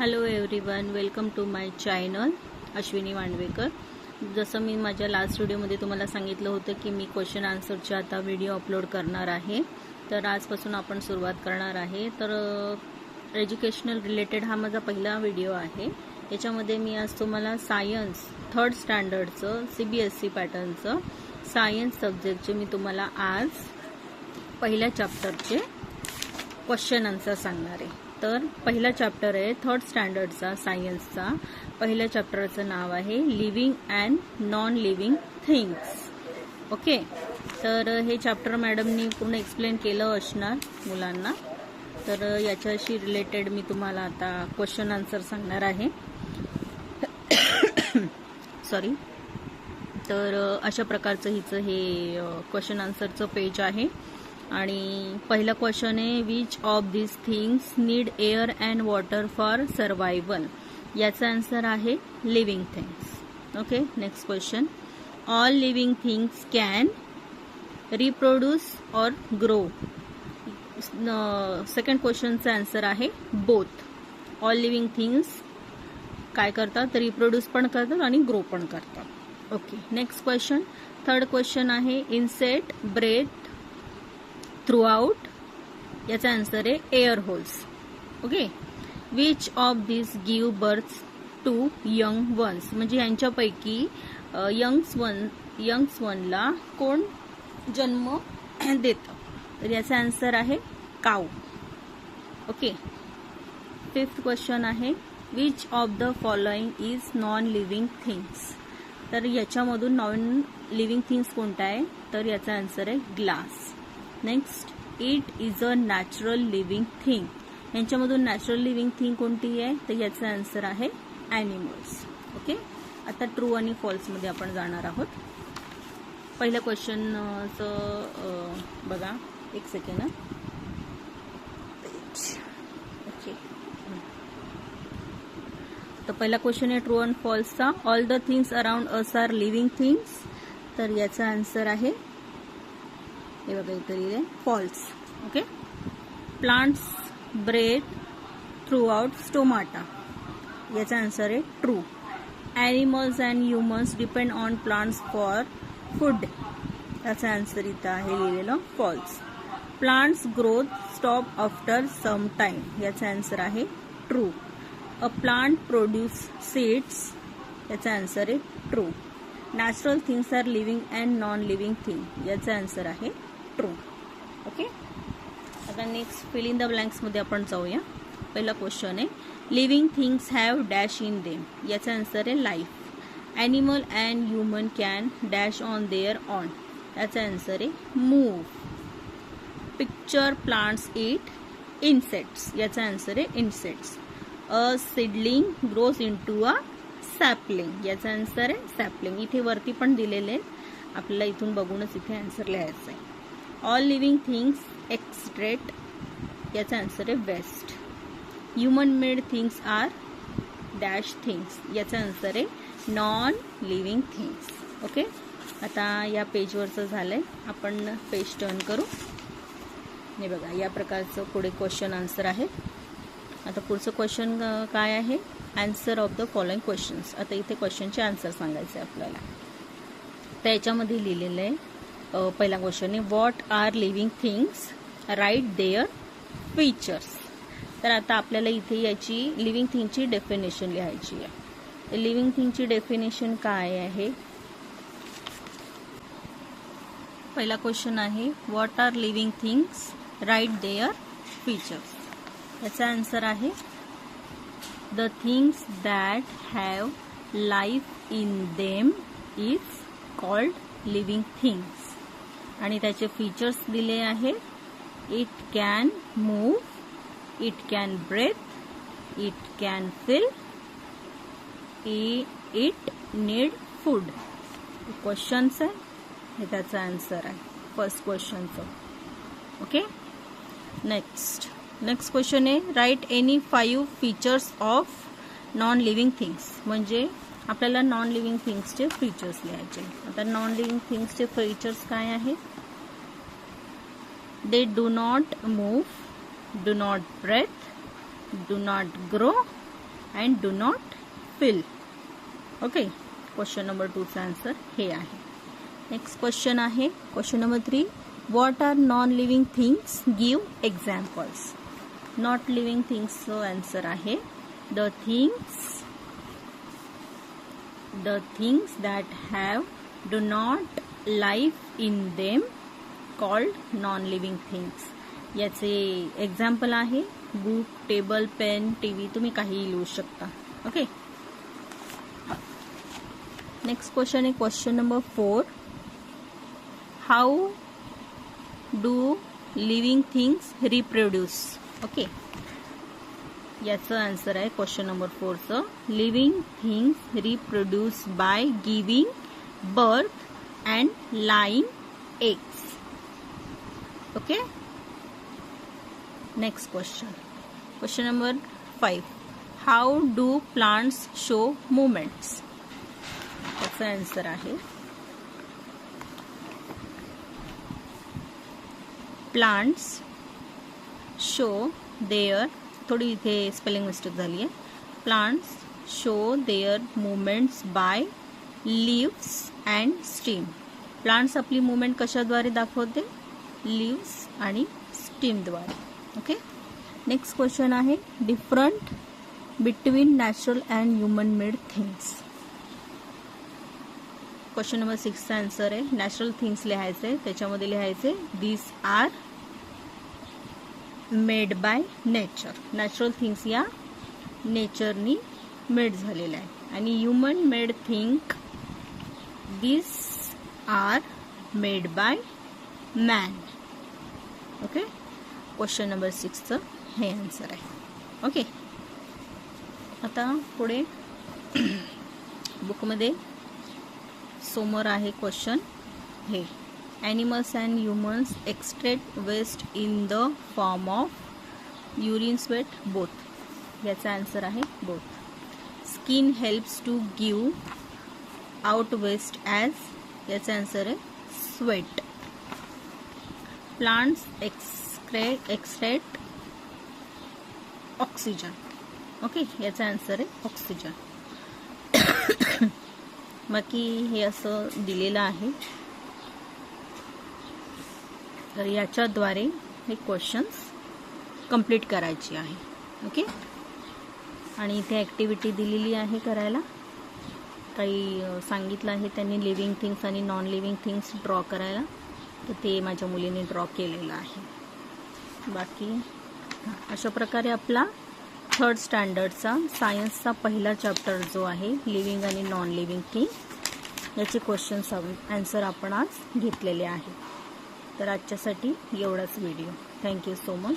Hello everyone, welcome to my channel Ashwini Wandvekar. जसं मी माझ्या लास्ट व्हिडिओमध्ये तुम्हाला सांगितलं होतं की मी क्वेश्चन आन्सरचे आता व्हिडिओ अपलोड करणार आहे. तर आजपासून आपण सुरुवात करणार आहे. तर एज्युकेशनल रिलेटेड हा माझा पहिला व्हिडिओ आहे. याच्यामध्ये मी आज तुम्हाला सायन्स 3rd स्टँडर्डचं CBSE पॅटर्नचं सायन्स सब्जेक्टचे मी तुम्हाला आज पहिल्या चॅप्टरचे क्वेश्चन आन्सर सांगणार आहे. तर पहिला चॅप्टर आहे 3rd स्टँडर्डचा सायन्सचा. पहिल्या चॅप्टरचं नाव आहे living and non living things. Okay, तर हे चॅप्टर मॅडमनी पूर्ण एक्सप्लेन केलं असणार मुलांना. तर याच्याशी रिलेटेड मी तुम्हाला आता क्वेश्चन आन्सर सांगणार आहे. सॉरी. तर अशा प्रकारचं हिचं हे क्वेश्चन आन्सरचं पेज आहे. आणि पहिला क्वेश्चन आहे, which of this things need air and water for survival. याचा आन्सर आहे living things. Okay, next question, all living things can reproduce or grow. Second क्वेश्चनचा आन्सर आहे बोथ. ऑल लिव्हिंग थिंग्स काय करतात, रिप्रोड्यूस पण करतात आणि ग्रो पण करतात. Okay, next question, third question आहे, इन्सेक्ट ब्रेथ थ्रू आउट. याचा आन्सर आहे air holes. Okay, which of this give birth to young once. म्हणजे यांच्यापैकी यंग्स वनला कोण जन्म देतं. तर याचा आन्सर आहे काऊ. ओके, फिफ्थ क्वेश्चन आहे, which of the following is non living things. तर याच्यामधून नॉन लिव्हिंग थिंग्स कोणता आहे, तर याचा आन्सर आहे glass. Next, it is a natural living thing. यांच्यामधून नॅचरल लिव्हिंग थिंग कोणती आहे, तर याचा आन्सर आहे ॲनिमल्स. ओके, आता ट्रू आणि फॉल्समध्ये आपण जाणार आहोत. पहिल्या क्वेश्चनचं बघा, एक सेकंड. ओके, तर पहिला क्वेश्चन आहे ट्रू अँड फॉल्सचा. All the things around us are living things. तर याचा आन्सर आहे, हे बघा इथे लिहिले, false. Okay, plants breathe through out stomata. याचा आन्सर आहे true. Animals and humans depend on plants for food. याचा आन्सर इथं आहे लिहिलेलं false. Plants growth stop after some time. याचा आन्सर आहे true. A plant produce seeds. याचा answer आहे true. Natural things are living and non living thing. याचा answer आहे ट्रू. ओके, आता नेक्स्ट फिल इन द ब्लँक्समध्ये आपण जाऊया. पहिला क्वेश्चन आहे, living things have dash in them. याचा आन्सर आहे life. Animal and human can dash on their on. याचा आन्सर आहे move. Picture plants it insects. याचा आन्सर आहे insects. A seedling grows into a sapling. याचा answer आहे sapling. इथे वरती पण दिलेले आहेत, आपल्याला इथून बघूनच इथे आन्सर लिहायचं आहे. All living things excrete. याचा आन्सर आहे waste. Human made things are dash things. याचा आन्सर आहे नॉन लिव्हिंग थिंग्स. ओके, आता या पेजवरचं झालंय, आपण पेज टर्न करू. हे बघा, या प्रकारचं पुढे क्वेश्चन आन्सर आहे. आता पुढचं क्वेश्चन काय आहे, answer of the following questions. आता इथे क्वेश्चनचे आन्सर सांगायचे आपल्याला. तर याच्यामध्ये लिहिलेलं आहे, पहिला क्वेश्चन आहे, what are living things, write their features. तर आता आपल्याला इथे याची लिव्हिंग थिंगची डेफिनेशन लिहायची आहे. लिव्हिंग थिंगची डेफिनेशन काय आहे. पहिला क्वेश्चन आहे, what are living things, write their features. याचा आन्सर आहे, the things that have life in them is called living things. आणि त्याचे फीचर्स दिले आहेत, it can move, it can breathe, it can feel, it need food. Questions आहे, हे त्याचा answer आहे फर्स्ट क्वेश्चनचं. ओके, नेक्स्ट क्वेश्चन आहे, write any 5 features of non living things. म्हणजे आपल्याला नॉन लिव्हिंग थिंग्सचे फीचर्स लिहायचे. आता नॉन लिव्हिंग थिंग्सचे फीचर्स काय आहेत, they do not move, do not breathe, do not grow, and do not feel. Okay, question number 2चा answer हे आहे. Next question आहे question number 3. What are non living things? Give examples. Not living थिंग्सचं answer आहे the things that have do not life in them called non living things. याचे example आहे book, table, pen, TV. तुम्ही काहीही लिहू शकता. Okay. Next question आहे question number 4. How do living things reproduce? Okay, याचं आन्सर आहे क्वेश्चन नंबर 4चं. Living things reproduce by giving birth and lying eggs. Okay. Next question number 5. How do plants show movements? याचं answer आहे plants show their, थोडी इथे spelling mistake झाली आहे. Plants show their movements by leaves and steam. प्लांट्स आपली movement कशाद्वारे दाखवते? लीव्स आणि स्टीमद्वारे. ओके. नेक्स्ट क्वेश्चन आहे different between natural and human made things. Question number 6चा आन्सर आहे नॅचरल थिंग्स लिहायचे. त्याच्यामध्ये लिहायचे this are made by nature. Natural things या नेचरनी मेड झालेल्या आहे. आणि human made thing this are made by man. Okay. Question number 6चं हे आन्सर आहे. ओके. आता पुढे बुकमध्ये समोर आहे क्वेश्चन हे. Animals and humans extract waste in the form of urine, sweat, both. याचा आन्सर आहे both. Skin helps to give out waste as. याचा आन्सर आहे sweat. Plants extract oxygen. Okay, याचा आन्सर आहे ऑक्सिजन. बाकी हे असं दिलेलं आहे. तर याच्याद्वारे हे क्वेश्चन्स कंप्लीट करायचे आहे. ओके. आणि इथे ॲक्टिव्हिटी दिलेली आहे करायला. काही सांगितलं आहे त्यांनी लिव्हिंग थिंग्स आणि नॉन लिव्हिंग थिंग्स ड्रॉ करायला. तर ते माझ्या मुलीने ड्रॉ केलेलं आहे. बाकी अशा प्रकारे आपला 3rd स्टँडर्डचा सायन्सचा पहिला चॅप्टर जो आहे लिव्हिंग आणि नॉन लिव्हिंग थिंग याचे क्वेश्चन्स आन्सर आपण आज घेतलेले आहे. तर आजच्यासाठी एवढाच व्हिडिओ. Thank you so much.